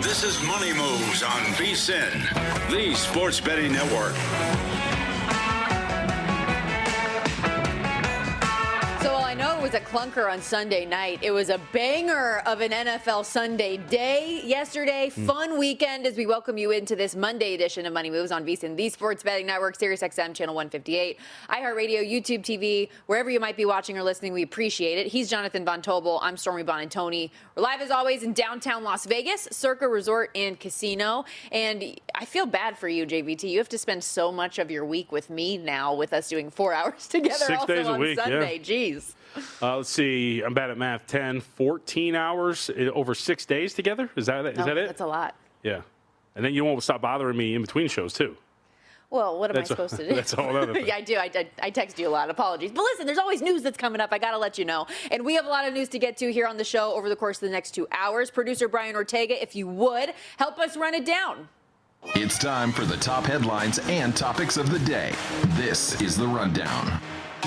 This is Money Moves on VSiN, the sports betting network. It was a clunker on Sunday night. It was a banger of an NFL Sunday day yesterday. Fun weekend as we welcome you into this Monday edition of Money Moves on VSiN, the sports betting network, SiriusXM channel 158, iHeartRadio, YouTube TV, wherever you might be watching or listening. We appreciate it. He's Jonathan Von Tobel. I'm Stormy Buonantony. We're live as always in downtown Las Vegas, Circa Resort and Casino. And I feel bad for you, JVT. You have to spend so much of your week with me now, with us doing 4 hours together 6 days also a on week, Sunday. yeah. Jeez. Let's see. I'm bad at math. 10, 14 hours over 6 days together? Is that it? That's a lot. Yeah. And then you won't stop bothering me in between shows, too. Well, what am I supposed to do? That's a whole other thing. Yeah, I do. I text you a lot. Apologies. But listen, there's always news that's coming up. I got to let you know. And we have a lot of news to get to here on the show over the course of the next 2 hours. Producer Brian Ortega, if you would, help us run it down. It's time for the top headlines and topics of the day. This is The Rundown.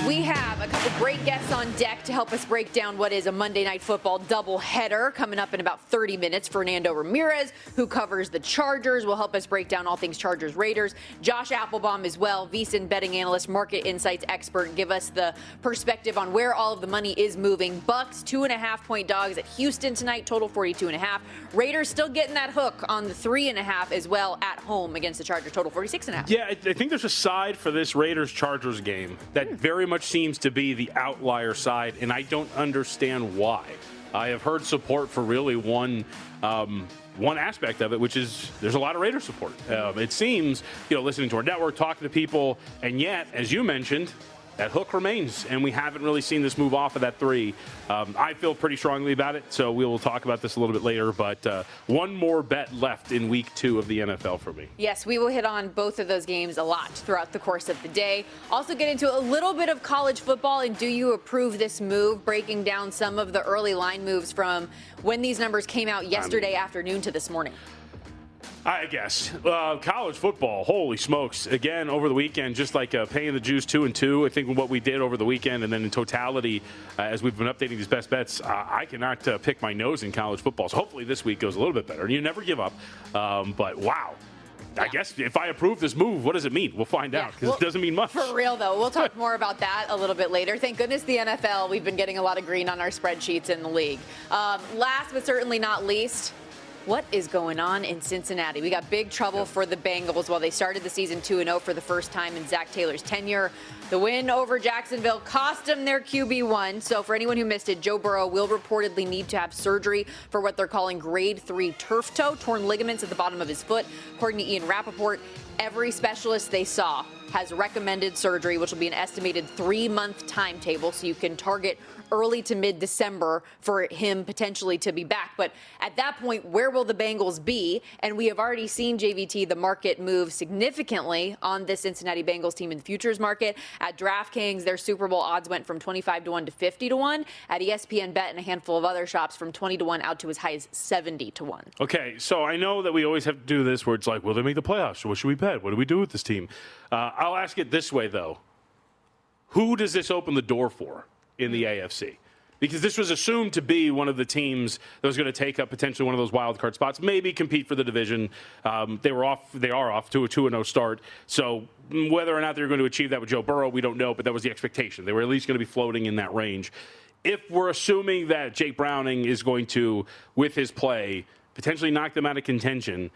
We have a couple great guests on deck to help us break down what is a Monday Night Football doubleheader coming up in about 30 minutes. Fernando Ramirez, who covers the Chargers, will help us break down all things Chargers-Raiders. Josh Applebaum as well, VSiN betting analyst, market insights expert, give us the perspective on where all of the money is moving. Bucks 2.5-point dogs at Houston tonight, total 42.5. Raiders still getting that hook on the 3.5 as well at home against the Chargers, total 46.5. Yeah, I think there's a side for this Raiders-Chargers game that very much seems to be the outlier side, and I don't understand why. I have heard support for really one aspect of it, which is there's a lot of Raiders support. It seems, listening to our network, talking to people, and yet, as you mentioned, that hook remains, and we haven't really seen this move off of that 3. I feel pretty strongly about it, so we will talk about this a little bit later, but one more bet left in week 2 of the NFL for me. Yes, we will hit on both of those games a lot throughout the course of the day. Also get into a little bit of college football, and do you approve this move, breaking down some of the early line moves from when these numbers came out yesterday afternoon to this morning. I guess. College football, holy smokes. Again, over the weekend, just like paying the Jews 2-2, I think what we did over the weekend, and then in totality, as we've been updating these best bets, I cannot pick my nose in college football. So hopefully this week goes a little bit better. You never give up. But wow. I guess if I approve this move, what does it mean? We'll find out, because it doesn't mean much. For real, though. We'll talk more about that a little bit later. Thank goodness the NFL, we've been getting a lot of green on our spreadsheets in the league. Last but certainly not least, what is going on in Cincinnati? We got big trouble for the Bengals while they started the season 2-0 for the first time in Zach Taylor's tenure. The win over Jacksonville cost them their QB1. So for anyone who missed it, Joe Burrow will reportedly need to have surgery for what they're calling grade 3 turf toe, torn ligaments at the bottom of his foot. According to Ian Rappaport, every specialist they saw has recommended surgery, which will be an estimated 3-month timetable, so you can target early to mid-December for him potentially to be back. But at that point, where will the Bengals be? And we have already seen, JVT, the market move significantly on this Cincinnati Bengals team in the futures market. At DraftKings, their Super Bowl odds went from 25-1 to 50-1. At ESPN Bet and a handful of other shops, from 20-1 out to as high as 70-1. Okay, so I know that we always have to do this where it's like, will they make the playoffs? So what should we bet? What do we do with this team? I'll ask it this way, though. Who does this open the door for in the AFC? Because this was assumed to be one of the teams that was going to take up potentially one of those wild card spots, maybe compete for the division. They are off to a 2-0 start. So whether or not they're going to achieve that with Joe Burrow, we don't know, but that was the expectation. They were at least going to be floating in that range. If we're assuming that Jake Browning is going to, with his play, potentially knock them out of contention,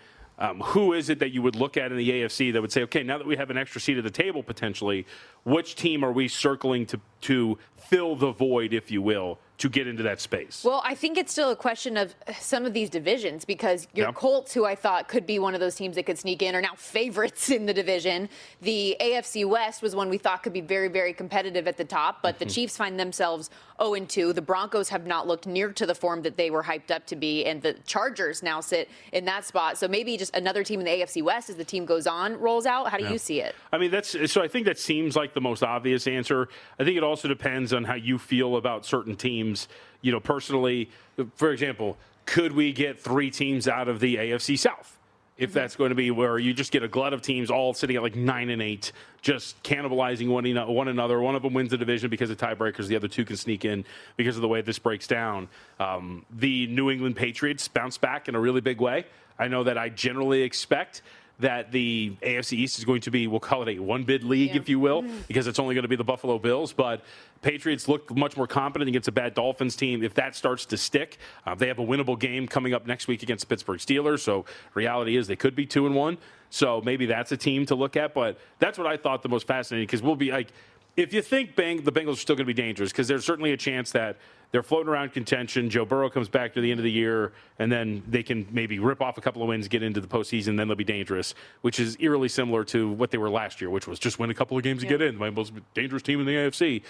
who is it that you would look at in the AFC that would say, okay, now that we have an extra seat at the table potentially, which team are we circling to fill the void, if you will, to get into that space? Well, I think it's still a question of some of these divisions, because your Colts, who I thought could be one of those teams that could sneak in, are now favorites in the division. The AFC West was one we thought could be very, very competitive at the top, but the Chiefs find themselves 0-2. The Broncos have not looked near to the form that they were hyped up to be, and the Chargers now sit in that spot. So maybe just another team in the AFC West as the team goes on, rolls out. How do you see it? I mean, so I think that seems like the most obvious answer. I think it also depends on how you feel about certain teams. You know, personally, for example, could we get 3 teams out of the AFC South? if that's going to be where you just get a glut of teams all sitting at like 9-8, just cannibalizing one another. One of them wins the division because of tiebreakers. The other two can sneak in because of the way this breaks down. The New England Patriots bounce back in a really big way. I know that I generally expect that the AFC East is going to be, we'll call it a one-bid league, if you will, because it's only going to be the Buffalo Bills. But Patriots look much more competent against a bad Dolphins team. If that starts to stick, they have a winnable game coming up next week against the Pittsburgh Steelers. So reality is they could be 2-1. So maybe that's a team to look at. But that's what I thought the most fascinating, because we'll be like, if you think the Bengals are still going to be dangerous, because there's certainly a chance that they're floating around contention. Joe Burrow comes back to the end of the year, and then they can maybe rip off a couple of wins, get into the postseason, then they'll be dangerous, which is eerily similar to what they were last year, which was just win a couple of games and get in. My most dangerous team in the AFC.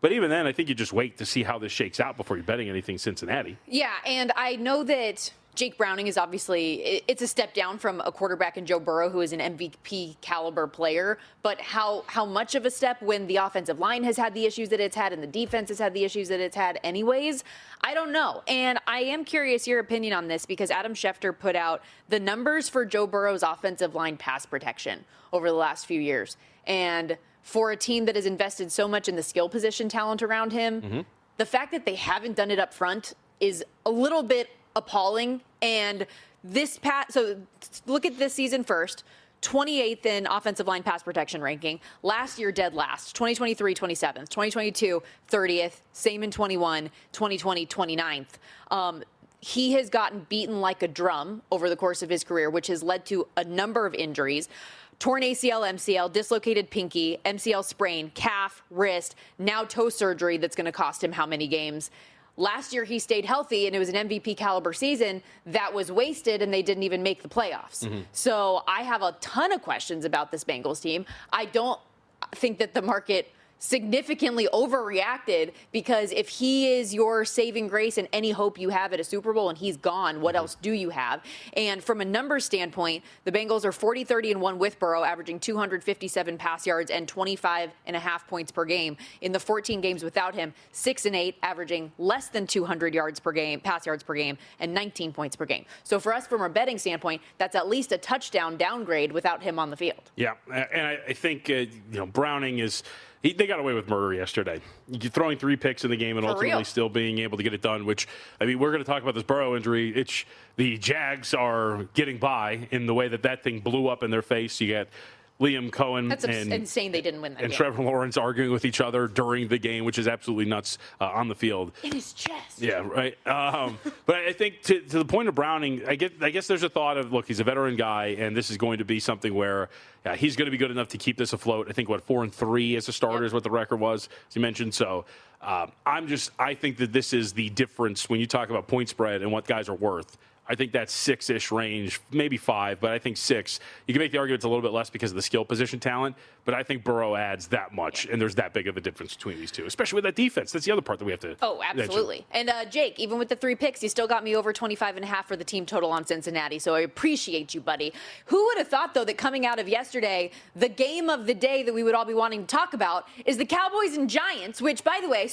But even then, I think you just wait to see how this shakes out before you're betting anything Cincinnati. Yeah, and I know that Jake Browning is obviously, it's a step down from a quarterback in Joe Burrow, who is an MVP caliber player. But how much of a step when the offensive line has had the issues that it's had and the defense has had the issues that it's had anyways? I don't know. And I am curious your opinion on this, because Adam Schefter put out the numbers for Joe Burrow's offensive line pass protection over the last few years. And for a team that has invested so much in the skill position talent around him, the fact that they haven't done it up front is a little bit appalling. And so look at this season first. 28th in offensive line pass protection ranking. Last year, dead last. 2023, 27th. 2022, 30th. Same in 21. 2020, 29th. He has gotten beaten like a drum over the course of his career, which has led to a number of injuries. Torn ACL, MCL, dislocated pinky, MCL sprain, calf, wrist, now toe surgery that's going to cost him how many games? Last year, he stayed healthy, and it was an MVP caliber season that was wasted, and they didn't even make the playoffs. So I have a ton of questions about this Bengals team. I don't think that the market significantly overreacted, because if he is your saving grace and any hope you have at a Super Bowl and he's gone, what else do you have? And from a numbers standpoint, the Bengals are 40-30-1 with Burrow, averaging 257 pass yards and 25.5 points per game. In the 14 games without him, 6-8, averaging less than 200 yards per game, pass yards per game, and 19 points per game. So for us, from a betting standpoint, that's at least a touchdown downgrade without him on the field. Yeah, and I think Browning is. They got away with murder yesterday. You're throwing 3 picks in the game and ultimately still being able to get it done, which, I mean, we're going to talk about this Burrow injury. The Jags are getting by in the way that thing blew up in their face. You got Liam Cohen. That's insane they didn't win that game. And Trevor Lawrence arguing with each other during the game, which is absolutely nuts on the field. In his chest. Yeah, right. But I think to the point of Browning, I guess there's a thought of, look, he's a veteran guy, and this is going to be something where he's going to be good enough to keep this afloat. I think, 4-3 as a starter is what the record was, as you mentioned. So I think that this is the difference when you talk about point spread and what guys are worth. I think that's 6-ish range, maybe 5, but I think 6. You can make the argument it's a little bit less because of the skill position talent, but I think Burrow adds that much, and there's that big of a difference between these two, especially with that defense. That's the other part that we have to absolutely. Mention. And Jake, even with the 3 picks, you still got me over 25.5 for the team total on Cincinnati, so I appreciate you, buddy. Who would have thought, though, that coming out of yesterday, the game of the day that we would all be wanting to talk about is the Cowboys and Giants, which, by the way,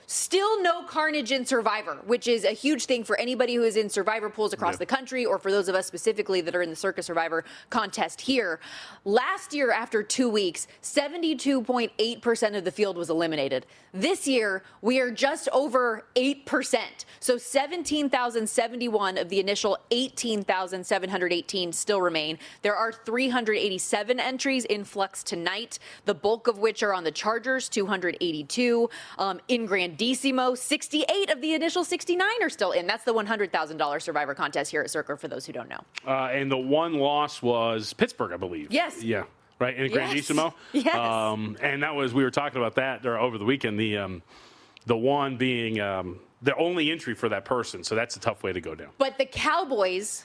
still no carnage in Survivor, which is a huge thing for anybody who is in Survivor pools across the country, or for those of us specifically that are in the Circa Survivor contest here. Last year, after 2 weeks, 72.8% of the field was eliminated. This year, we are just over 8%. So 17,071 of the initial 18,718 still remain. There are 387 entries in flux tonight, the bulk of which are on the Chargers, 282. In Grandissimo, 68 of the initial 69 are still in. That's the $100,000 Survivor contest here at Circa, for those who don't know. And the one loss was Pittsburgh, I believe. Yes. Yeah. Right, in Grandissimo. Yes. And that was, we were talking about that over the weekend, the one being the only entry for that person. So that's a tough way to go down. But the Cowboys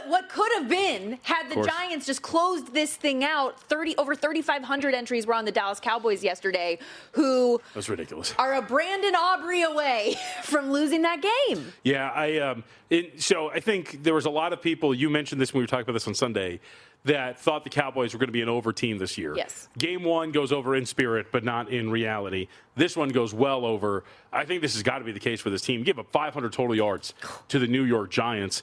what could have been had the Giants just closed this thing out. Over 3,500 entries were on the Dallas Cowboys yesterday, who that's ridiculous. Are a Brandon Aubrey away from losing that game. Yeah, so I think there was a lot of people, you mentioned this when we were talking about this on Sunday, that thought the Cowboys were going to be an over team this year. Yes. Game 1 goes over in spirit, but not in reality. This one goes well over. I think this has got to be the case for this team. Give up 500 total yards to the New York Giants,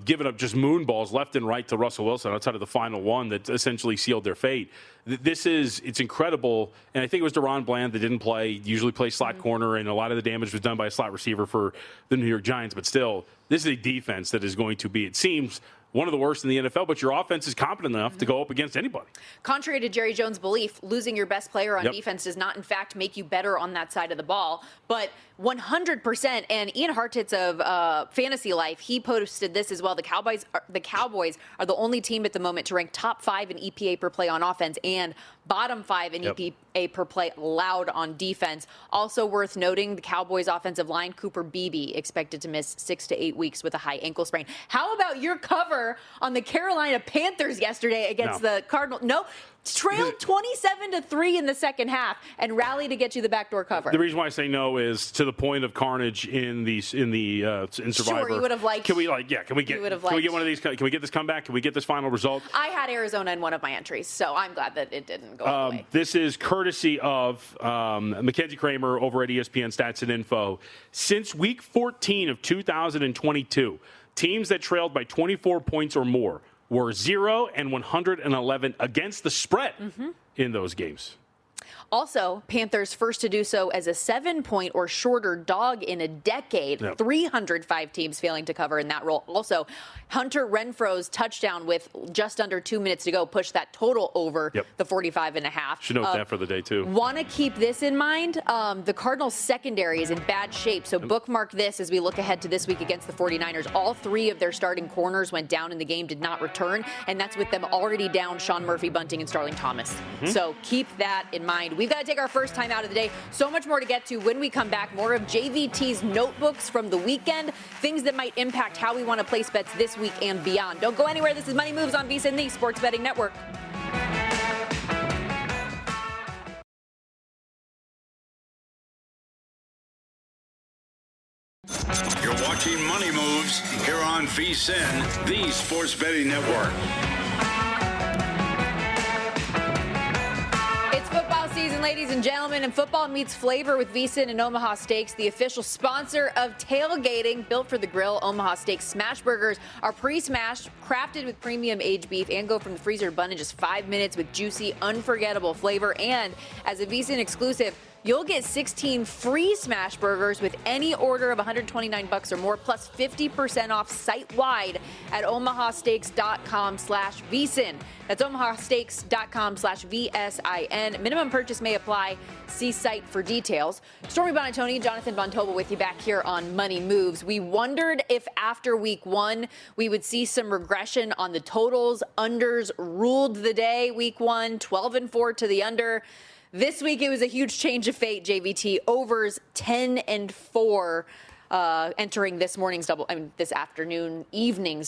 giving up just moon balls left and right to Russell Wilson outside of the final one that essentially sealed their fate. It's incredible. And I think it was Deron Bland that didn't play, usually plays slot corner, and a lot of the damage was done by a slot receiver for the New York Giants. But still, this is a defense that is going to be, it seems, one of the worst in the NFL, but your offense is competent enough to go up against anybody. Contrary to Jerry Jones' belief, losing your best player on defense does not, in fact, make you better on that side of the ball. But 100%, and Ian Hartitz of Fantasy Life, he posted this as well. The Cowboys are the only team at the moment to rank top 5 in EPA per play on offense and bottom 5 in EPA per play allowed on defense. Also worth noting, the Cowboys offensive line, Cooper Beebe, expected to miss 6 to 8 weeks with a high ankle sprain. How about your cover on the Carolina Panthers yesterday against the Cardinals? No. Trailed 27-3 in the second half and rallied to get you the backdoor cover. The reason why I say no is to the point of carnage in Survivor. Sure, you would have liked. Can we get one of these? Can we get this comeback? Can we get this final result? I had Arizona in one of my entries, so I'm glad that it didn't go away. This is courtesy of Mackenzie Kramer over at ESPN Stats and Info. Since Week 14 of 2022, teams that trailed by 24 points or more were 0 and 111 against the spread in those games. Also, Panthers first to do so as a 7-point or shorter dog in a decade. 305 teams failing to cover in that role. Also, Hunter Renfro's touchdown with just under 2 minutes to go pushed that total over the 45.5. Should note that for the day, too. Want to keep this in mind. The Cardinals' secondary is in bad shape, so bookmark this as we look ahead to this week against the 49ers. All 3 of their starting corners went down in the game, did not return, and that's with them already down Sean Murphy, Bunting, and Starling Thomas. So keep that in mind. We've got to take our first time out of the day. So much more to get to when we come back. More of JVT's notebooks from the weekend, things that might impact how we want to place bets this week and beyond. Don't go anywhere. This is Money Moves on VSiN, the Sports Betting Network. You're watching Money Moves here on VSiN, the Sports Betting Network. Season, ladies and gentlemen, and football meets flavor with VSiN and Omaha Steaks, the official sponsor of tailgating. Built for the grill, Omaha Steaks smash burgers are pre-smashed, crafted with premium aged beef, and go from the freezer to bun in just 5 minutes with juicy, unforgettable flavor. And as a VSiN exclusive, you'll get 16 free smash burgers with any order of $129 or more, plus 50% off site-wide at omahasteaks.com/VSiN. That's omahasteaks.com/VSIN. Minimum purchase may apply. See site for details. Stormy Buonantony and Jonathan Von Tobel with you back here on Money Moves. We wondered if after week 1 we would see some regression on the totals. Unders ruled the day week 1, 12-4 to the under. This week, it was a huge change of fate, JVT. Overs 10-4 entering this evening's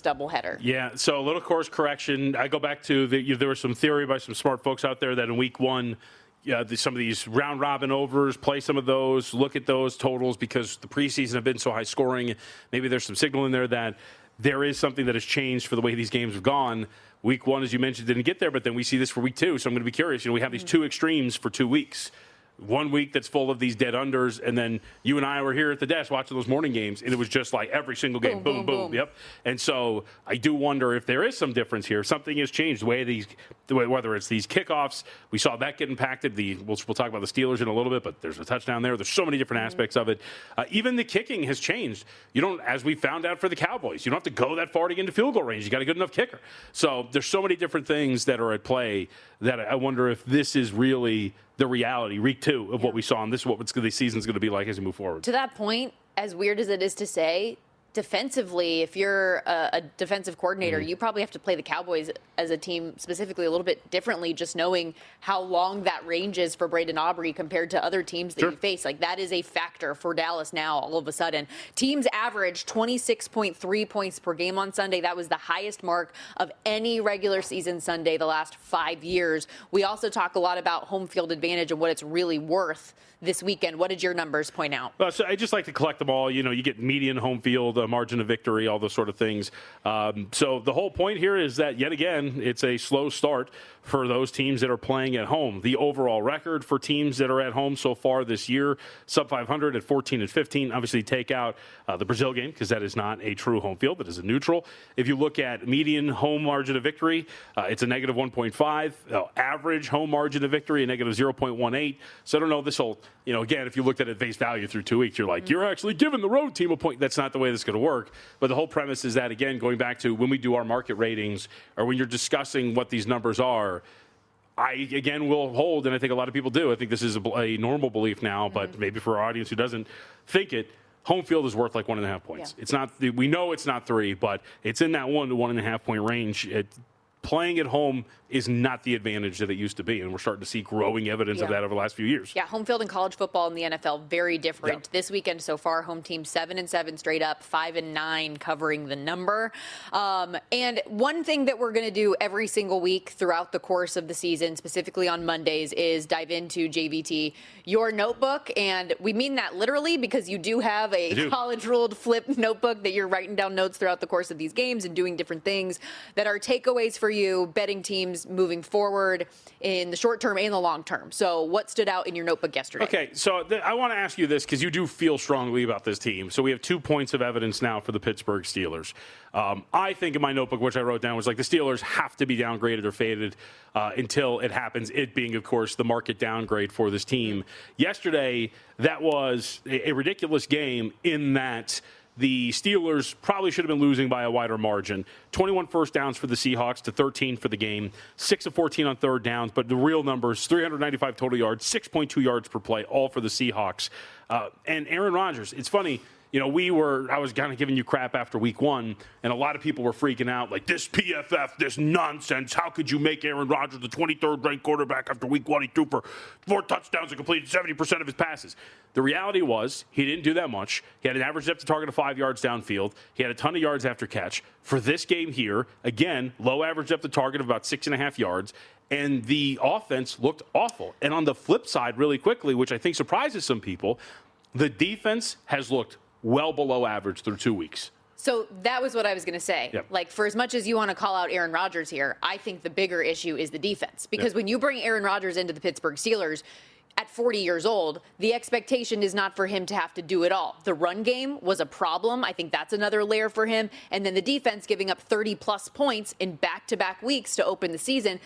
doubleheader. Yeah, so a little course correction. I go back to there was some theory by some smart folks out there that in week 1, some of these round robin overs, play some of those, look at those totals because the preseason have been so high scoring. Maybe there's some signal in there that there is something that has changed for the way these games have gone. Week 1, as you mentioned, didn't get there, but then we see this for week 2. So I'm going to be curious. We have these 2 extremes for 2 weeks. 1 week that's full of these dead unders, and then you and I were here at the desk watching those morning games, and it was just like every single game, boom, boom. Yep. And so I do wonder if there is some difference here. Something has changed. Whether it's these kickoffs, we saw that get impacted. We'll talk about the Steelers in a little bit, but there's a touchdown there. There's so many different aspects of it. Even the kicking has changed. You don't, as we found out for the Cowboys, you don't have to go that far to get into field goal range. You got a good enough kicker. So there's so many different things that are at play that I wonder if this is really the reality, week 2 of what we saw, and this is what the season's going to be like as we move forward. To that point, as weird as it is to say, defensively, if you're a defensive coordinator, you probably have to play the Cowboys as a team specifically a little bit differently, just knowing how long that range is for Braden Aubrey compared to other teams that you face. Like, that is a factor for Dallas now all of a sudden. Teams averaged 26.3 points per game on Sunday. That was the highest mark of any regular season Sunday the last 5 years. We also talk a lot about home field advantage and what it's really worth this weekend. What did your numbers point out? So I just like to collect them all. You get median home field margin of victory, all those sort of things. So the whole point here is that, yet again, it's a slow start for those teams that are playing at home. The overall record for teams that are at home so far this year, sub 500 at 14-15. Obviously, take out the Brazil game because that is not a true home field. That is a neutral. If you look at median home margin of victory, it's a negative 1.5. Average home margin of victory, a negative 0.18. So I don't know, this will, again, if you looked at it face value through 2 weeks, you're like, you're actually giving the road team a point. That's not the way this is going to work. But the whole premise is that, again, going back to when we do our market ratings or when you're discussing what these numbers are, I, again, will hold, and I think a lot of people do. I think this is a normal belief now, but maybe for our audience who doesn't think it, home field is worth like 1.5 points. Yeah. It's not. We know it's not 3, but it's in that 1 to 1.5 point range. Playing at home is not the advantage that it used to be, and we're starting to see growing evidence of that over the last few years. Yeah, home field in college football in the NFL, very different. Yep. This weekend so far, home team 7-7 straight up, 5-9 covering the number. And one thing that we're going to do every single week throughout the course of the season, specifically on Mondays, is dive into JVT, your notebook. And we mean that literally because you do have a college-ruled flip notebook that you're writing down notes throughout the course of these games and doing different things that are takeaways for you, betting teams moving forward in the short term and the long term. So what stood out in your notebook yesterday? Okay, so I want to ask you this because you do feel strongly about this team. So we have 2 points of evidence now for the Pittsburgh Steelers. I think in my notebook, which I wrote down, was like the Steelers have to be downgraded or faded until it happens, it being, of course, the market downgrade for this team. Yesterday, that was a ridiculous game in that the Steelers probably should have been losing by a wider margin. 21 first downs for the Seahawks to 13 for the game, 6 of 14 on third downs, but the real numbers, 395 total yards, 6.2 yards per play, all for the Seahawks. And Aaron Rodgers, it's funny, I was kind of giving you crap after week 1, and a lot of people were freaking out, like, this PFF, this nonsense. How could you make Aaron Rodgers the 23rd ranked quarterback after week 1? He threw for 4 touchdowns and completed 70% of his passes. The reality was he didn't do that much. He had an average depth of target of 5 yards downfield. He had a ton of yards after catch. For this game here, again, low average depth of target of about 6.5 yards. And the offense looked awful. And on the flip side, really quickly, which I think surprises some people, the defense has looked well below average through 2 weeks. So that was what I was going to say. Yep. Like, for as much as you want to call out Aaron Rodgers here, I think the bigger issue is the defense. Because when you bring Aaron Rodgers into the Pittsburgh Steelers, at 40 years old, the expectation is not for him to have to do it all. The run game was a problem. I think that's another layer for him. And then the defense giving up 30-plus points in back-to-back weeks to open the season.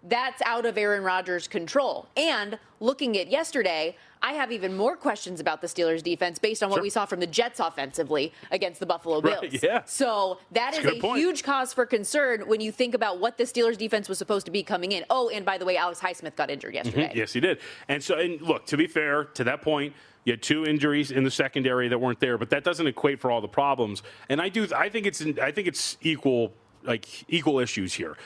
That's out of Aaron Rodgers' control. And looking at yesterday, I have even more questions about the Steelers' defense based on what we saw from the Jets offensively against the Buffalo Bills. Right, yeah. So that is a huge cause for concern when you think about what the Steelers' defense was supposed to be coming in. Oh, and by the way, Alex Highsmith got injured yesterday. Mm-hmm. Yes, he did. And look, to be fair, to that point, you had 2 injuries in the secondary that weren't there, but that doesn't equate for all the problems. And I think it's equal issues here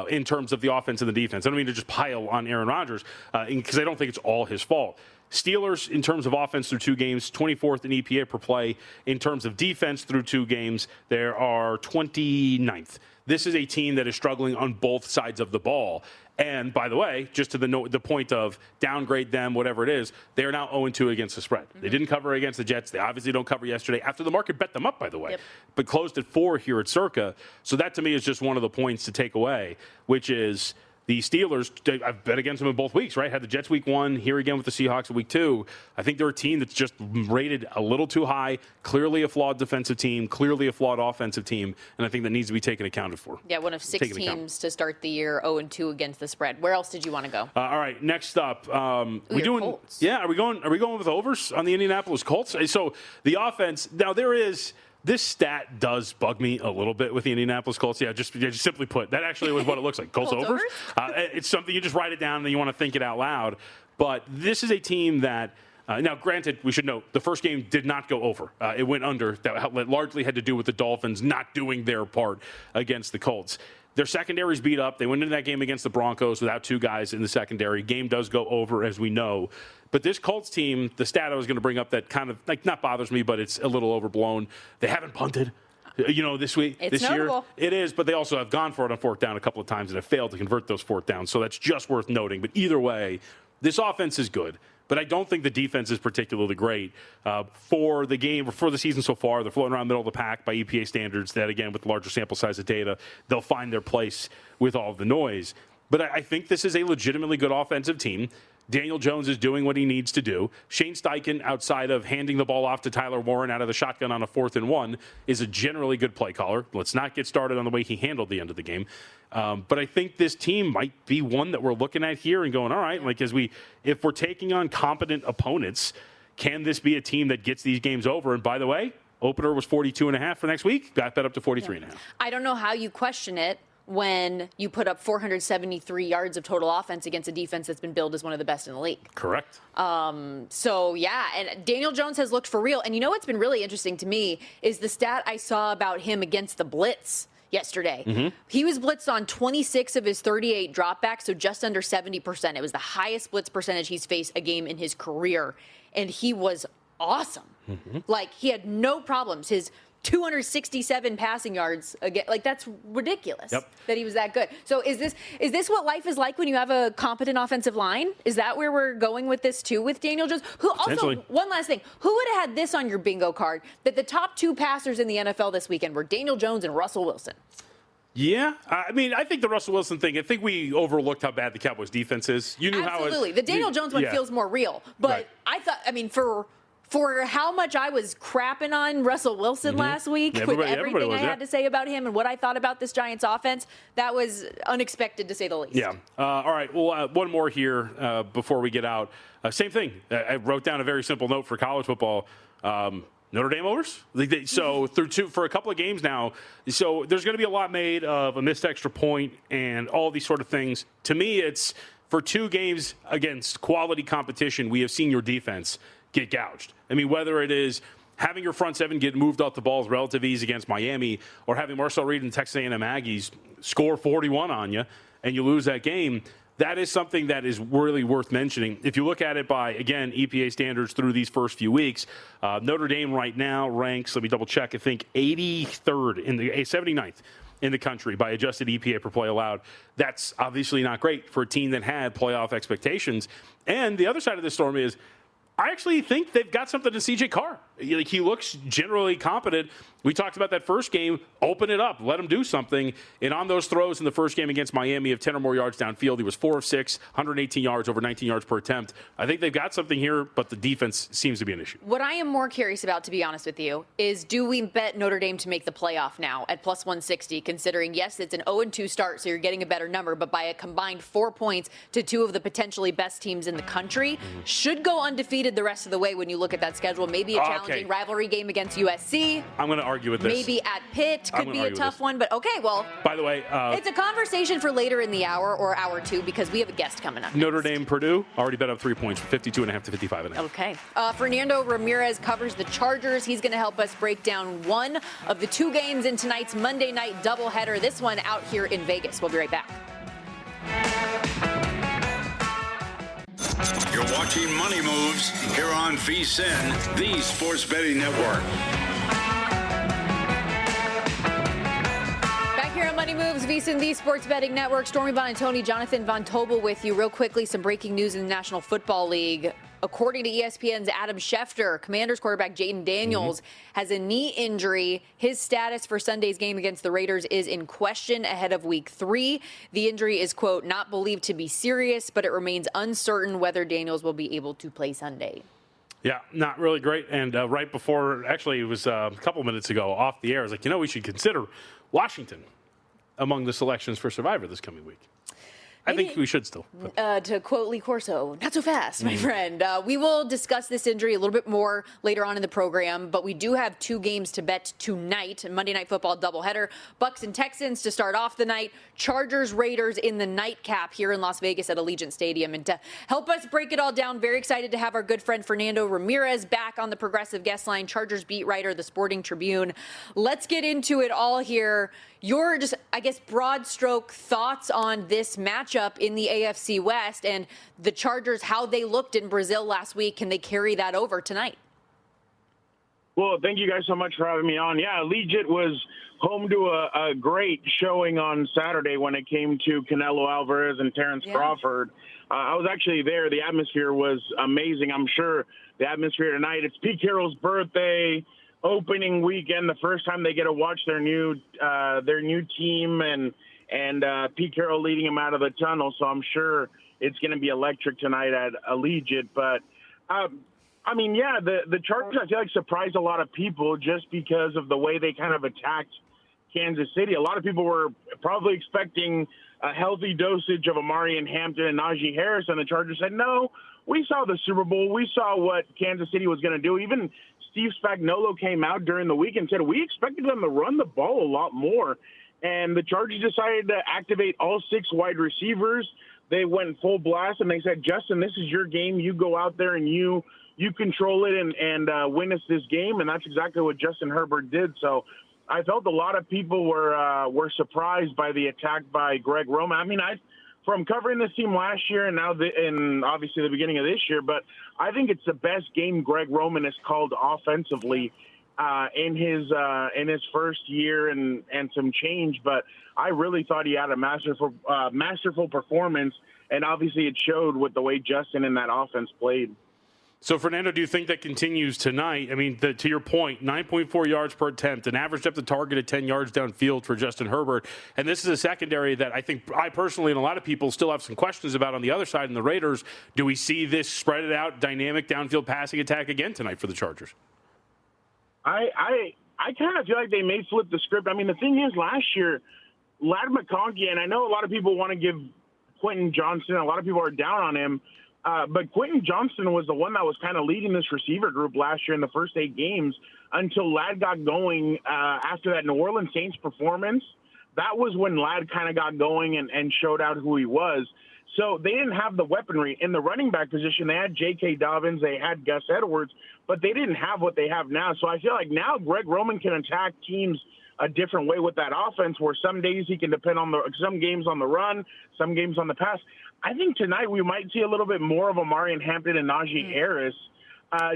in terms of the offense and the defense. I don't mean to just pile on Aaron Rodgers because I don't think it's all his fault. Steelers, in terms of offense through 2 games, 24th in EPA per play. In terms of defense through 2 games, there are 29th. This is a team that is struggling on both sides of the ball. And, by the way, just to the point of downgrade them, whatever it is, they are now 0-2 against the spread. They didn't cover against the Jets. They obviously don't cover yesterday after the market bet them up, by the way, but closed at 4 here at Circa. So that, to me, is just one of the points to take away, which is the Steelers, I've bet against them in both weeks, right? Had the Jets week 1, here again with the Seahawks in week 2. I think they're a team that's just rated a little too high, clearly a flawed defensive team, clearly a flawed offensive team, and I think that needs to be taken accounted for. Yeah, one of 6 teams to start the year 0-2 against the spread. Where else did you want to go? All right, next up, Colts. Yeah, are we going with overs on the Indianapolis Colts? So the offense, now this stat does bug me a little bit with the Indianapolis Colts. Yeah, just simply put, that actually was what it looks like. Colts overs? It's something you just write it down and you want to think it out loud. But this is a team that, now granted, we should note, the first game did not go over. It went under. That largely had to do with the Dolphins not doing their part against the Colts. Their secondary's beat up. They went into that game against the Broncos without 2 guys in the secondary. Game does go over, as we know. But this Colts team, the stat I was going to bring up that kind of, not bothers me, but it's a little overblown. They haven't punted, this notable. year. It is, but they also have gone for it on 4th down a couple of times and have failed to convert those 4th downs. So that's just worth noting. But either way, this offense is good. But I don't think the defense is particularly great for the game or for the season so far. They're floating around the middle of the pack by EPA standards that, again, with larger sample size of data, they'll find their place with all of the noise. But I think this is a legitimately good offensive team. Daniel Jones is doing what he needs to do. Shane Steichen, outside of handing the ball off to Tyler Warren out of the shotgun on a 4th and 1, is a generally good play caller. Let's not get started on the way he handled the end of the game. But I think this team might be one that we're looking at here and going, all right, like if we're taking on competent opponents, can this be a team that gets these games over? And by the way, opener was 42.5 for next week. Got that up to 43.5. I don't know how you question it when you put up 473 yards of total offense against a defense that's been billed as one of the best in the league. Correct. So, yeah, and Daniel Jones has looked for real. And you know what's been really interesting to me is the stat I saw about him against the blitz yesterday. Mm-hmm. He was blitzed on 26 of his 38 dropbacks, so just under 70%. It was the highest blitz percentage he's faced a game in his career, and he was awesome. Mm-hmm. Like, he had no problems. His 267 passing yards again, like that's ridiculous that he was that good. So is this what life is like when you have a competent offensive line? Is that where we're going with this too with Daniel Jones? Who also, one last thing, who would have had this on your bingo card that the top 2 passers in the NFL this weekend were Daniel Jones and Russell Wilson? Yeah, I mean, I think the Russell Wilson thing, I think we overlooked how bad the Cowboys defense is. You knew Absolutely. The Daniel Jones one feels more real, but I thought, I mean, for how much I was crapping on Russell Wilson last week with everything I had to say about him and what I thought about this Giants offense, that was unexpected to say the least. Yeah. All right. Well, one more here before we get out. Same thing. I wrote down a very simple note for college football. Notre Dame overs. So for a couple of games now. So there's going to be a lot made of a missed extra point and all these sort of things. To me, it's for 2 games against quality competition, we have seen your defense get gouged. I mean, whether it is having your front 7 get moved off the ball with relative ease against Miami or having Marcel Reed and Texas A&M Aggies score 41 on you and you lose that game, that is something that is really worth mentioning. If you look at it by, again, EPA standards through these first few weeks, Notre Dame right now ranks, let me double check, I think 79th in the country by adjusted EPA per play allowed. That's obviously not great for a team that had playoff expectations. And the other side of this, Stormy, is I actually think they've got something to C.J. Carr. Like, he looks generally competent. We talked about that first game. Open it up. Let him do something. And on those throws in the first game against Miami of 10 or more yards downfield, he was 4 of 6, 118 yards, over 19 yards per attempt. I think they've got something here, but the defense seems to be an issue. What I am more curious about, to be honest with you, is do we bet Notre Dame to make the playoff now at plus 160, considering, yes, it's an 0-2 start, so you're getting a better number, but by a combined 4 points to 2 of the potentially best teams in the country, should go undefeated the rest of the way when you look at that schedule. Maybe a challenging rivalry game against USC. I'm going to argue with this. Maybe at Pitt could be a tough one, but okay, well. By the way, it's a conversation for later in the hour or hour 2 because we have a guest coming up. Notre Dame, Purdue, already bet up 3 points, 52.5 to 55.5. Okay. Fernando Ramirez covers the Chargers. He's going to help us break down one of the 2 games in tonight's Monday night doubleheader. This one out here in Vegas. We'll be right back. You're watching Money Moves here on VSiN, the Sports Betting Network. Back here on Money Moves, VSiN, the Sports Betting Network. Stormy Buonantony, Jonathan Von Tobel with you. Real quickly, some breaking news in the National Football League. According to ESPN's Adam Schefter, Commanders quarterback Jaden Daniels has a knee injury. His status for Sunday's game against the Raiders is in question ahead of Week 3. The injury is, quote, not believed to be serious, but it remains uncertain whether Daniels will be able to play Sunday. Yeah, not really great. And right before, actually, it was a couple minutes ago off the air, I was like, we should consider Washington among the selections for Survivor this coming week. I think we should still. To quote Lee Corso, not so fast, my friend. We will discuss this injury a little bit more later on in the program, but we do have 2 games to bet tonight. Monday Night Football doubleheader. Bucks and Texans to start off the night. Chargers, Raiders in the nightcap here in Las Vegas at Allegiant Stadium. And to help us break it all down, very excited to have our good friend Fernando Ramirez back on the Progressive guest line, Chargers beat writer, the Sporting Tribune. Let's get into it all here. Your just, I guess, broad stroke thoughts on this matchup in the AFC West and the Chargers, how they looked in Brazil last week. Can they carry that over tonight? Well, thank you guys so much for having me on. Yeah, Allegiant was home to a great showing on Saturday when it came to Canelo Alvarez and Terrence Crawford. I was actually there. The atmosphere was amazing. I'm sure the atmosphere tonight, it's Pete Carroll's birthday, opening weekend, the first time they get to watch their new team and Pete Carroll leading them out of the tunnel. So I'm sure it's going to be electric tonight at Allegiant. But the Chargers, I feel like, surprised a lot of people just because of the way they kind of attacked Kansas City. A lot of people were probably expecting a healthy dosage of Amari and Hampton and Najee Harris, and the Chargers said, no, we saw the Super Bowl. We saw what Kansas City was going to do. Even Steve Spagnuolo came out during the week and said, we expected them to run the ball a lot more. And the Chargers decided to activate all 6 wide receivers. They went full blast, and they said, Justin, this is your game. You go out there and you control it and win us this game, and that's exactly what Justin Herbert did. So I felt a lot of people were surprised by the attack by Greg Roman. I mean, from covering this team last year and now and obviously the beginning of this year, but I think it's the best game Greg Roman has called offensively in his first year and some change. But I really thought he had a masterful performance, and obviously it showed with the way Justin and that offense played. So, Fernando, do you think that continues tonight? I mean, to your point, 9.4 yards per attempt, an average depth of target of 10 yards downfield for Justin Herbert. And this is a secondary that I think I personally and a lot of people still have some questions about on the other side in the Raiders. Do we see this spread it out, dynamic downfield passing attack again tonight for the Chargers? I kind of feel like they may flip the script. I mean, the thing is, last year, Ladd McConkey, and I know a lot of people want to give Quentin Johnston, a lot of people are down on him, but Quentin Johnston was the one that was kind of leading this receiver group last year in the first 8 games until Ladd got going after that New Orleans Saints performance. That was when Ladd kind of got going and showed out who he was. So they didn't have the weaponry. In the running back position, they had J.K. Dobbins, they had Gus Edwards, but they didn't have what they have now. So I feel like now Greg Roman can attack teams a different way with that offense, where some days he can depend on some games on the run, some games on the pass. I think tonight we might see a little bit more of Amari and Hampton and Najee Harris,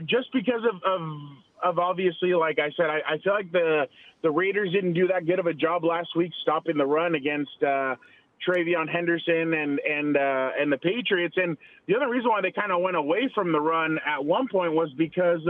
just because of obviously, like I said, I feel like the Raiders didn't do that good of a job last week stopping the run against Travion Henderson and the Patriots. And the other reason why they kind of went away from the run at one point was because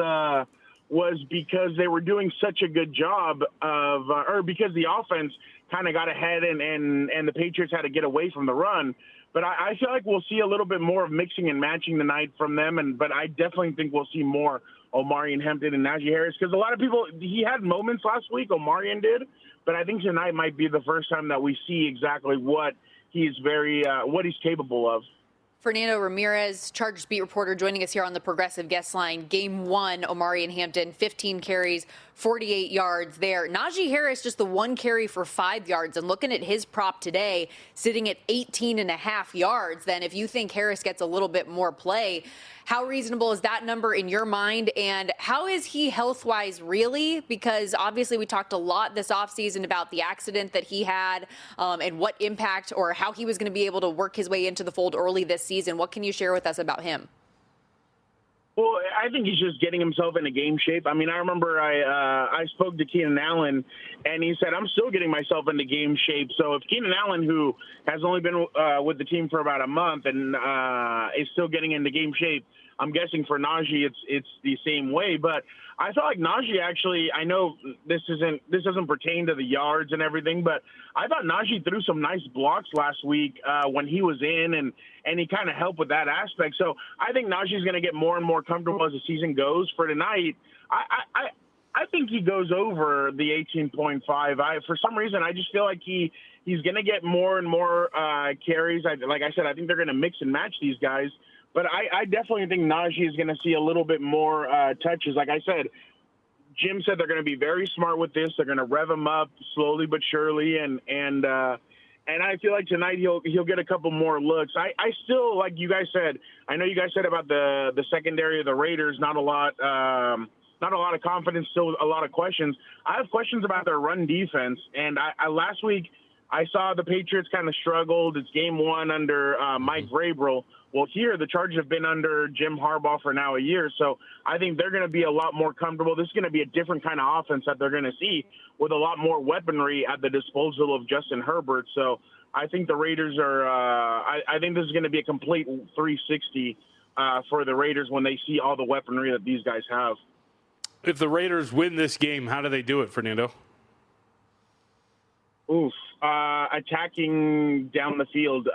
they were doing such a good job or because the offense kind of got ahead and the Patriots had to get away from the run. But I feel like we'll see a little bit more of mixing and matching tonight from them. But I definitely think we'll see more Omarion Hampton and Najee Harris, because a lot of people, he had moments last week, Omarion did, but I think tonight might be the first time that we see exactly what he's capable of. Fernando Ramirez, Chargers beat reporter, joining us here on the Progressive Guest Line. Game 1, Omarion Hampton, 15 carries, 48 yards there. Najee Harris, just the 1 carry for 5 yards. And looking at his prop today, sitting at 18.5 yards. Then if you think Harris gets a little bit more play, how reasonable is that number in your mind? And how is he health-wise, really? Because obviously we talked a lot this offseason about the accident that he had and what impact or how he was going to be able to work his way into the fold early this season. What can you share with us about him? Well, I think he's just getting himself into game shape. I mean, I remember I spoke to Keenan Allen, and he said, I'm still getting myself into game shape. So if Keenan Allen, who has only been with the team for about a month and is still getting into game shape, I'm guessing for Najee it's the same way. But I felt like Najee actually, I know this doesn't pertain to the yards and everything, but I thought Najee threw some nice blocks last week when he was in, and he kind of helped with that aspect. So I think Najee's going to get more and more comfortable as the season goes. For tonight, I think he goes over the 18.5. For some reason, I just feel like he's going to get more and more carries. Like I said, I think they're going to mix and match these guys. But I definitely think Najee is going to see a little bit more touches. Like I said, Jim said they're going to be very smart with this. They're going to rev him up slowly but surely, and I feel like tonight he'll get a couple more looks. I still, like you guys said, I know you guys said about the secondary of the Raiders, not a lot of confidence, still a lot of questions. I have questions about their run defense, and last week I saw the Patriots kind of struggled. It's game one under Mike Vrabel. Well, here the Chargers have been under Jim Harbaugh for now a year, so I think they're going to be a lot more comfortable. This is going to be a different kind of offense that they're going to see with a lot more weaponry at the disposal of Justin Herbert. So I think the Raiders are I think this is going to be a complete 360 for the Raiders when they see all the weaponry that these guys have. If the Raiders win this game, how do they do it, Fernando? Attacking down the field.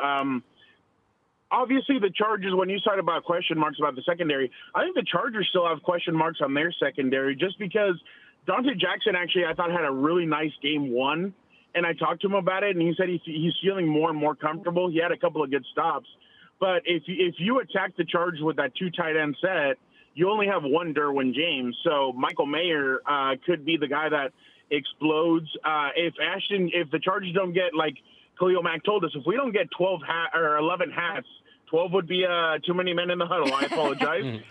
Obviously, the Chargers, when you started about question marks about the secondary, I think the Chargers still have question marks on their secondary just because Dante Jackson actually, I thought, had a really nice game one. And I talked to him about it, and he said he's feeling more and more comfortable. He had a couple of good stops. But if you attack the Chargers with that two tight end set, you only have one Derwin James. So Michael Mayer could be the guy that explodes. If the Chargers don't get, like Khalil Mack told us, if we don't get 11 hats, 12 would be too many men in the huddle. I apologize.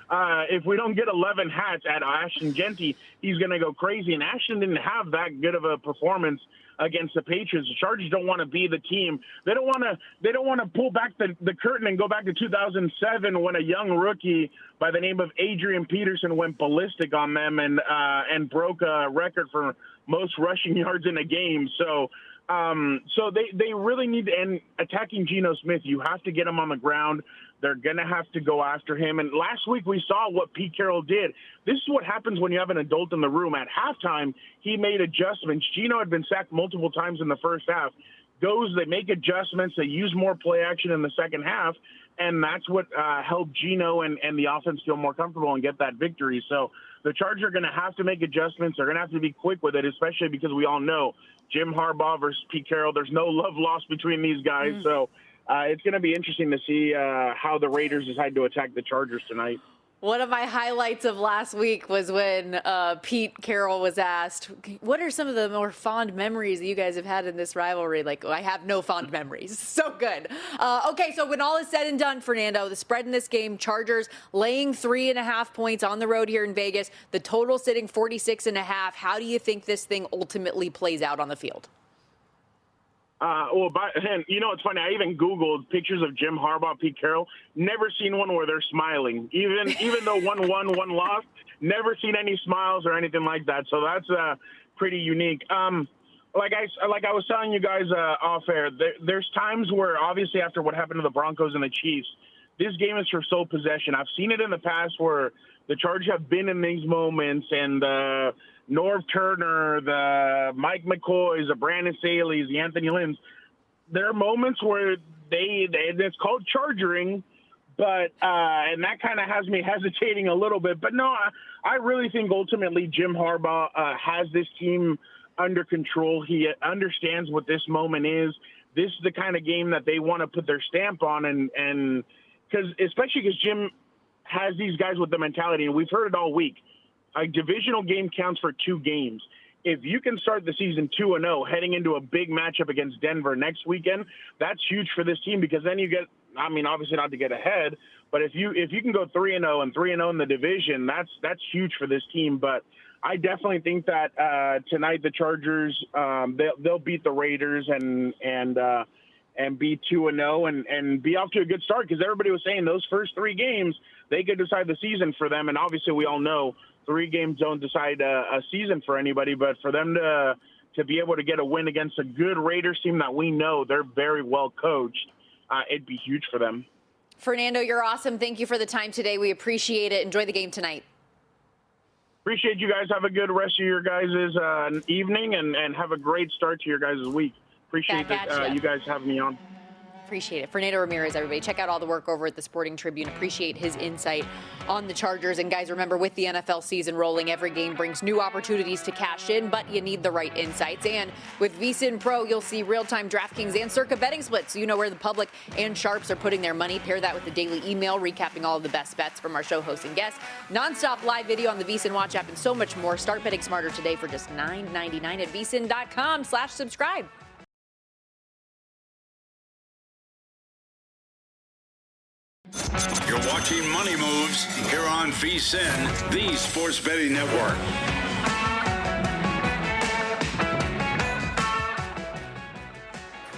If we don't get 11 hats at Ashton Genty, he's going to go crazy. And Ashton didn't have that good of a performance against the Patriots. The Chargers don't want to be the team. They don't want to pull back the curtain and go back to 2007 when a young rookie by the name of Adrian Peterson went ballistic on them and broke a record for most rushing yards in a game. So they really need to, and attacking Geno Smith, you have to get him on the ground. They're going to have to go after him. And last week we saw what Pete Carroll did. This is what happens when you have an adult in the room. At halftime, he made adjustments. Geno had been sacked multiple times in the first half. They make adjustments. They use more play action in the second half. And that's what helped Geno and the offense feel more comfortable and get that victory. So the Chargers are going to have to make adjustments. They're going to have to be quick with it, especially because we all know Jim Harbaugh versus Pete Carroll. There's no love lost between these guys. So it's going to be interesting to see how the Raiders decide to attack the Chargers tonight. One of my highlights of last week was when Pete Carroll was asked, what are some of the more fond memories that you guys have had in this rivalry? Like, I have no fond memories. So good. Okay, so when all is said and done, Fernando, the spread in this game, Chargers laying 3.5 points on the road here in Vegas, the total sitting 46.5. How do you think this thing ultimately plays out on the field? It's funny. I even Googled pictures of Jim Harbaugh, Pete Carroll. Never seen one where they're smiling. Even though one won, one lost, never seen any smiles or anything like that. So that's pretty unique. Like I was telling you guys off air, there's times where obviously after what happened to the Broncos and the Chiefs, this game is for sole possession. I've seen it in the past where the Chargers have been in these moments and Norv Turner, the Mike McCoys, the Brandon Staley's, the Anthony Lynn's. There are moments where it's called chargering, but and that kind of has me hesitating a little bit. But no, I really think ultimately Jim Harbaugh has this team under control. He understands what this moment is. This is the kind of game that they want to put their stamp on, and especially because Jim has these guys with the mentality, and we've heard it all week. A divisional game counts for 2 games. If you can start the season 2-0, heading into a big matchup against Denver next weekend, that's huge for this team because then you get, obviously not to get ahead, but if you can go 3-0 and 3-0 in the division, that's huge for this team. But I definitely think that tonight the Chargers they'll beat the Raiders and be 2-0 and be off to a good start because everybody was saying those first 3 games they could decide the season for them, and obviously we all know 3 games don't decide a season for anybody, but for them to be able to get a win against a good Raiders team that we know they're very well coached, it'd be huge for them. Fernando, you're awesome. Thank you for the time today. We appreciate it. Enjoy the game tonight. Appreciate you guys. Have a good rest of your guys' evening and have a great start to your guys' week. Appreciate you guys having me on. Appreciate it. Fernando Ramirez, everybody. Check out all the work over at the Sporting Tribune. Appreciate his insight on the Chargers. And guys, remember, with the NFL season rolling, every game brings new opportunities to cash in, but you need the right insights. And with VSiN Pro, you'll see real-time DraftKings and Circa betting splits, so you know where the public and sharps are putting their money. Pair that with the daily email recapping all of the best bets from our show hosts and guests. Non-stop live video on the VSiN Watch app and so much more. Start betting smarter today for just $9.99 at vsin.com/subscribe. You're watching Money Moves here on VSiN, the Sports Betting Network.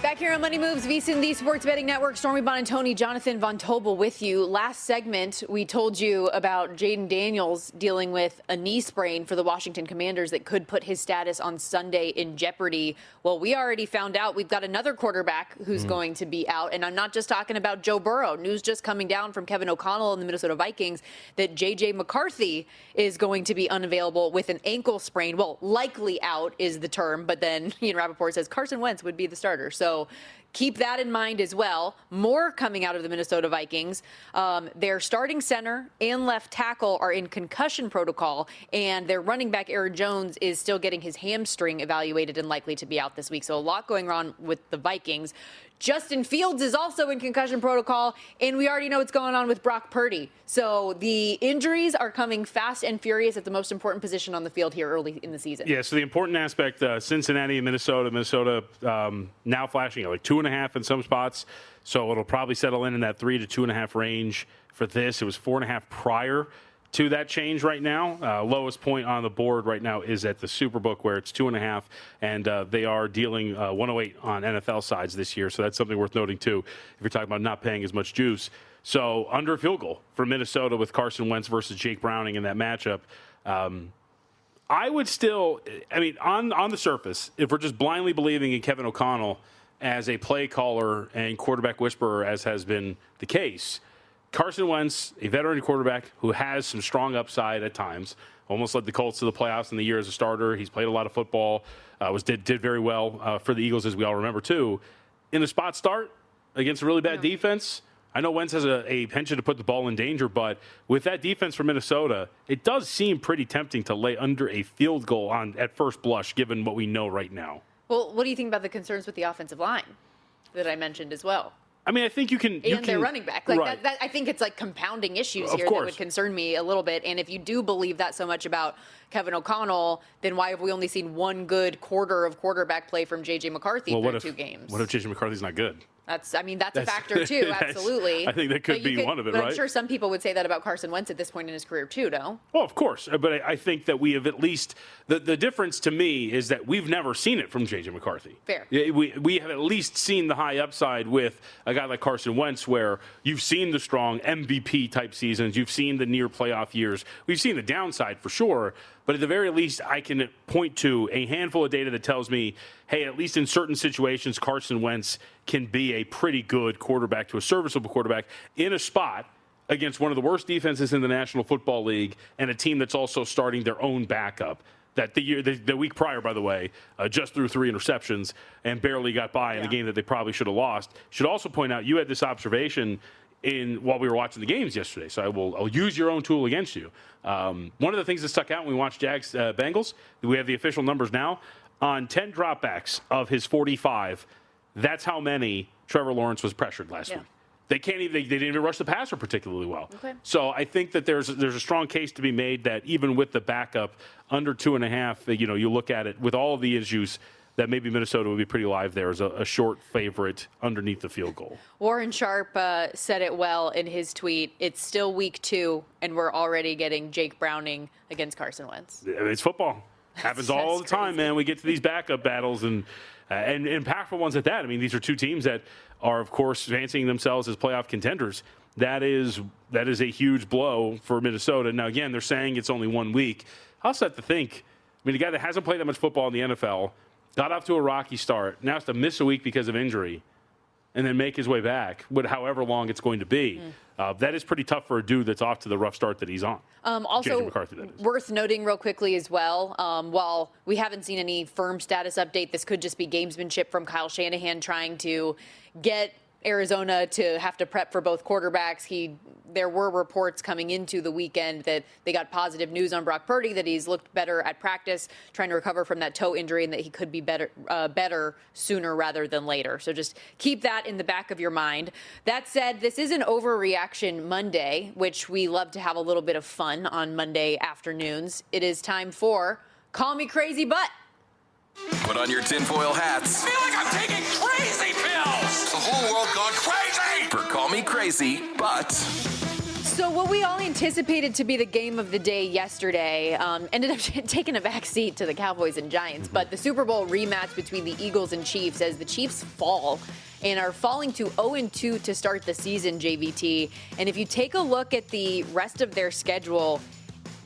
Back here on Money Moves, VSiN, the Sports Betting Network. Stormy, Buonantony, Jonathan Von Tobel with you. Last segment, we told you about Jaden Daniels dealing with a knee sprain for the Washington Commanders that could put his status on Sunday in jeopardy. Well, we already found out we've got another quarterback who's going to be out. And I'm not just talking about Joe Burrow. News just coming down from Kevin O'Connell and the Minnesota Vikings that J.J. McCarthy is going to be unavailable with an ankle sprain. Well, likely out is the term, but then Rappaport says Carson Wentz would be the starter. So keep that in mind as well. More coming out of the Minnesota Vikings. Their starting center and left tackle are in concussion protocol, and their running back, Aaron Jones, is still getting his hamstring evaluated and likely to be out this week. So a lot going on with the Vikings. Justin Fields is also in concussion protocol, and we already know what's going on with Brock Purdy. So the injuries are coming fast and furious at the most important position on the field here early in the season. Yeah, so the important aspect, Cincinnati and Minnesota now flashing at like 2.5 in some spots. So it'll probably settle in that 3 to 2.5 range for this. It was 4.5 prior to that change right now. Lowest point on the board right now is at the Superbook where it's 2.5, and they are dealing 108 on NFL sides this year. So that's something worth noting too if you're talking about not paying as much juice. So under a field goal for Minnesota with Carson Wentz versus Jake Browning in that matchup. I would still, on the surface, if we're just blindly believing in Kevin O'Connell as a play caller and quarterback whisperer, as has been the case, Carson Wentz, a veteran quarterback who has some strong upside at times, almost led the Colts to the playoffs in the year as a starter. He's played a lot of football, did very well for the Eagles, as we all remember, too. In a spot start against a really bad defense, I know Wentz has a penchant to put the ball in danger, but with that defense for Minnesota, it does seem pretty tempting to lay under a field goal at first blush, given what we know right now. Well, what do you think about the concerns with the offensive line that I mentioned as well? I think you can. Their running back. Like right. that, I think it's like compounding issues here that would concern me a little bit. And if you do believe that so much about Kevin O'Connell, then why have we only seen one good quarter of quarterback play from J.J. McCarthy through 2 games? What if J.J. McCarthy's not good? That's a factor too, absolutely. I think that could be one of it, right? I'm sure some people would say that about Carson Wentz at this point in his career too, no? Well, of course. But I think that we have at least, the difference to me is that we've never seen it from J.J. McCarthy. Fair. We have at least seen the high upside with a guy like Carson Wentz, where you've seen the strong MVP type seasons, you've seen the near playoff years, we've seen the downside for sure. But at the very least, I can point to a handful of data that tells me, hey, at least in certain situations, Carson Wentz can be a pretty good quarterback to a serviceable quarterback in a spot against one of the worst defenses in the National Football League and a team that's also starting their own backup. That the week prior, by the way, just threw 3 interceptions and barely got by in a game that they probably should have lost. Should also point out, you had this observation while we were watching the games yesterday, so I'll use your own tool against you. One of the things that stuck out when we watched Jags Bengals, we have the official numbers now, on 10 dropbacks of his 45, that's how many Trevor Lawrence was pressured last week. They didn't even rush the passer particularly well. Okay. So I think that there's a strong case to be made that even with the backup under 2.5, you look at it with all of the issues, that maybe Minnesota would be pretty live there as a short favorite underneath the field goal. Warren Sharp said it well in his tweet. It's still week 2, and we're already getting Jake Browning against Carson Wentz. It's football. Happens all the time, man. We get to these backup battles and impactful ones at that. These are 2 teams that are, of course, fancying themselves as playoff contenders. That is a huge blow for Minnesota. Now, again, they're saying it's only 1 week. I also have to think, a guy that hasn't played that much football in the NFL, got off to a rocky start, now has to miss a week because of injury, and then make his way back, however long it's going to be. That is pretty tough for a dude that's off to the rough start that he's on. Also, McCarthy, that is. Worth noting real quickly as well, while we haven't seen any firm status update, this could just be gamesmanship from Kyle Shanahan trying to get Arizona to have to prep for both quarterbacks. There were reports coming into the weekend that they got positive news on Brock Purdy, that he's looked better at practice, trying to recover from that toe injury, and that he could be better sooner rather than later. So just keep that in the back of your mind. That said, this is an overreaction Monday, which we love to have a little bit of fun on Monday afternoons. It is time for Call Me Crazy But. Put on your tinfoil hats. I feel like I'm taking crazy pills. The whole world gone crazy. For Call Me Crazy, but... So what we all anticipated to be the game of the day yesterday ended up taking a back seat to the Cowboys and Giants. But the Super Bowl rematch between the Eagles and Chiefs, as the Chiefs fall and are falling to 0-2 to start the season, JVT. And if you take a look at the rest of their schedule,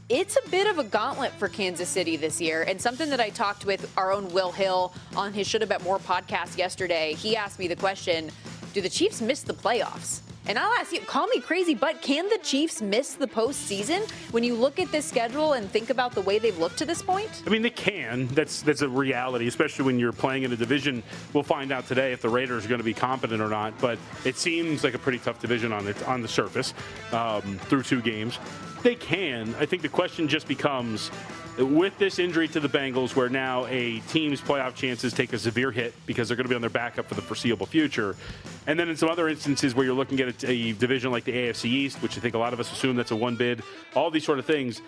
it's a bit of a gauntlet for Kansas City this year. And something that I talked with our own Will Hill on his Shoulda Bet More podcast yesterday, he asked me the question, do the Chiefs miss the playoffs? And I'll ask you, call me crazy, but can the Chiefs miss the postseason when you look at this schedule and think about the way they've looked to this point? I mean, they can. That's a reality, especially when you're playing in a division. We'll find out today if the Raiders are going to be competent or not, but it seems like a pretty tough division on the surface through 2 games. They can. I think the question just becomes, with this injury to the Bengals, where now a team's playoff chances take a severe hit because they're going to be on their backup for the foreseeable future. And then in some other instances where you're looking at a division like the AFC East, which I think a lot of us assume that's a one bid, all these sort of things,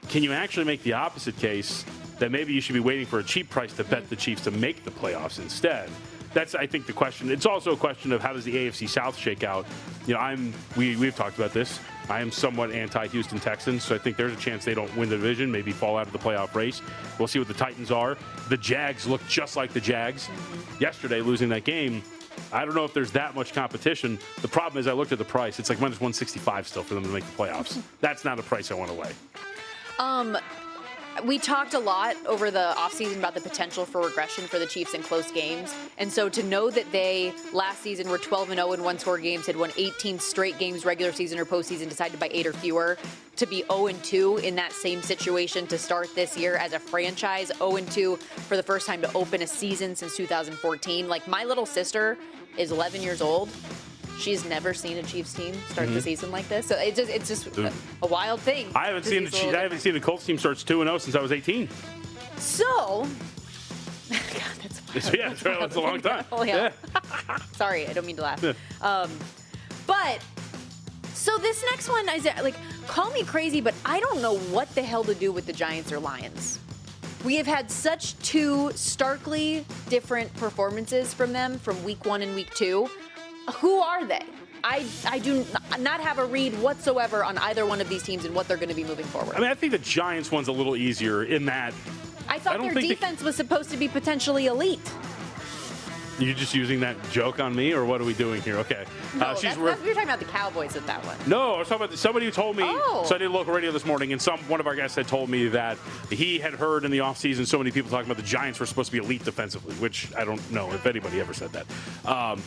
can you actually make the opposite case that maybe you should be waiting for a cheap price to bet the Chiefs to make the playoffs instead? That's, I think, the question. It's also a question of how does the AFC South shake out. You know, we've talked about this. I am somewhat anti-Houston Texans, so I think there's a chance they don't win the division, maybe fall out of the playoff race. We'll see what the Titans are. The Jags look just like the Jags yesterday, losing that game. I don't know if there's that much competition. The problem is I looked at the price. It's like minus 165 still for them to make the playoffs. That's not a price I want to lay. We talked a lot over the offseason about the potential for regression for the Chiefs in close games. And so to know that they last season were 12-0 in one-score games, had won 18 straight games, regular season or postseason, decided by 8 or fewer, to be 0-2 in that same situation to start this year as a franchise, 0-2 for the first time to open a season since 2014. Like, my little sister is 11 years old. She's never seen a Chiefs team start the season like this, so it's just a wild thing. I haven't seen the Colts team starts 2-0 since I was 18. So, God, that's wild. Yeah, that's a long time. Oh, yeah. Sorry, I don't mean to laugh. Yeah. But so this next one is like, call me crazy, but I don't know what the hell to do with the Giants or Lions. We have had such 2 starkly different performances from them from week 1 and week 2. Who are they? I do not have a read whatsoever on either one of these teams and what they're going to be moving forward. I mean, I think the Giants one's a little easier in that I thought their defense was supposed to be potentially elite. You just using that joke on me, or what are we doing here? Okay. No, we were talking about the Cowboys with that one. No, I was talking about somebody who told me. Oh. So I did local radio this morning, and one of our guests had told me that he had heard in the offseason so many people talking about the Giants were supposed to be elite defensively, which I don't know if anybody ever said that.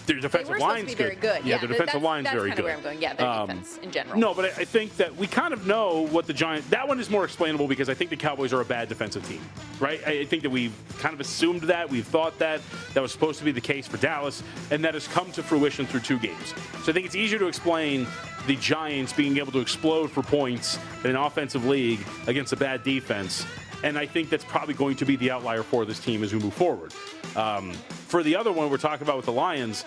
Their defensive line's very good. Yeah, their defensive line's very good. That's kind of where I'm going. Yeah, their defense in general. No, but I think that we kind of know what the Giants. That one is more explainable because I think the Cowboys are a bad defensive team, right? I think that we've kind of assumed that. We've thought that was supposed to be the case for Dallas. And that has come to fruition through 2 games. So I think it's easier to explain the Giants being able to explode for points in an offensive league against a bad defense. And I think that's probably going to be the outlier for this team as we move forward. For the other one we're talking about with the Lions,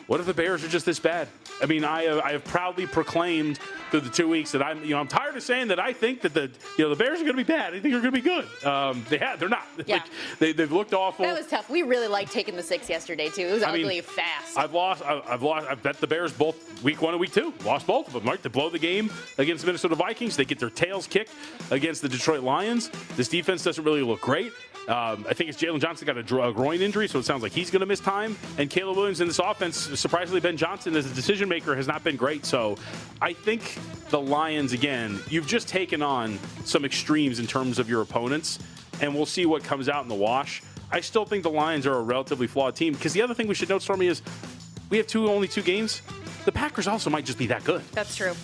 what if the Bears are just this bad? I mean, I have proudly proclaimed through the 2 weeks that I'm tired of saying that I think that the Bears are going to be bad. I think they're going to be good. They're not. Yeah. Like, they've looked awful. That was tough. We really liked taking the 6 yesterday too. It was ugly fast. I've bet the Bears both week 1 and week 2. Lost both of them, right? To blow the game against the Minnesota Vikings. They get their tails kicked against the Detroit Lions. This defense doesn't really look great. I think it's Jalen Johnson got a groin injury, so it sounds like he's going to miss time. And Caleb Williams in this offense, surprisingly, Ben Johnson as a decision maker has not been great. So I think the Lions, again, you've just taken on some extremes in terms of your opponents, and we'll see what comes out in the wash. I still think the Lions are a relatively flawed team because the other thing we should note, Stormy, is we have only two games. The Packers also might just be that good. That's true.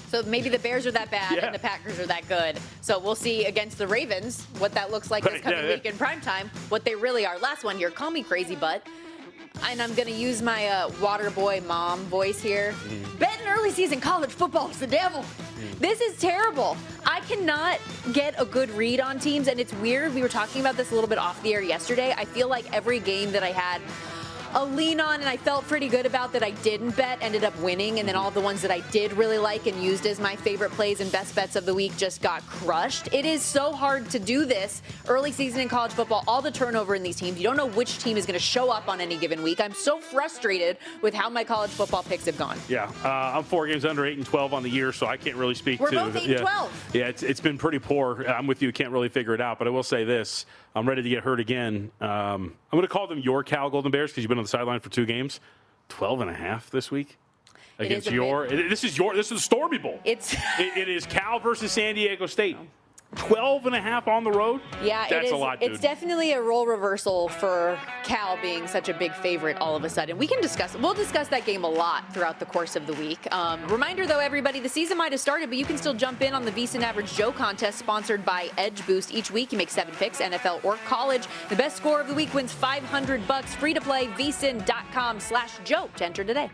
So maybe the Bears are that bad and the Packers are that good. So we'll see against the Ravens what that looks like this coming week in primetime, what they really are. Last one here, call me crazy, but, and I'm going to use my water boy mom voice here. Betting early season college football is the devil. This is terrible. I cannot get a good read on teams, and it's weird. We were talking about this a little bit off the air yesterday. I feel like every game that I had a lean on, and I felt pretty good about that I didn't bet, ended up winning, and then all the ones that I did really like and used as my favorite plays and best bets of the week just got crushed. It is so hard to do this early season in college football, all the turnover in these teams. You don't know which team is going to show up on any given week. I'm so frustrated with how my college football picks have gone. Yeah, I'm 4 games under 8-12 on the year, so I can't really speak We're to. Both 8-12. Yeah, it's been pretty poor. I'm with you. Can't really figure it out, but I will say this: I'm ready to get hurt again. I'm going to call them your Cal Golden Bears because you've been on the sideline for 2 games. 12.5 this week against your. This is the Stormy Bowl. It is Cal versus San Diego State. 12.5 on the road? Yeah, that's a lot, dude. It's definitely a role reversal for Cal being such a big favorite all of a sudden. We'll discuss that game a lot throughout the course of the week. Reminder, though, everybody, the season might have started, but you can still jump in on the VSiN Average Joe contest sponsored by Edge Boost. Each week, you make 7 picks, NFL or college. The best score of the week wins $500. Free to play, vsin.com/Joe to enter today.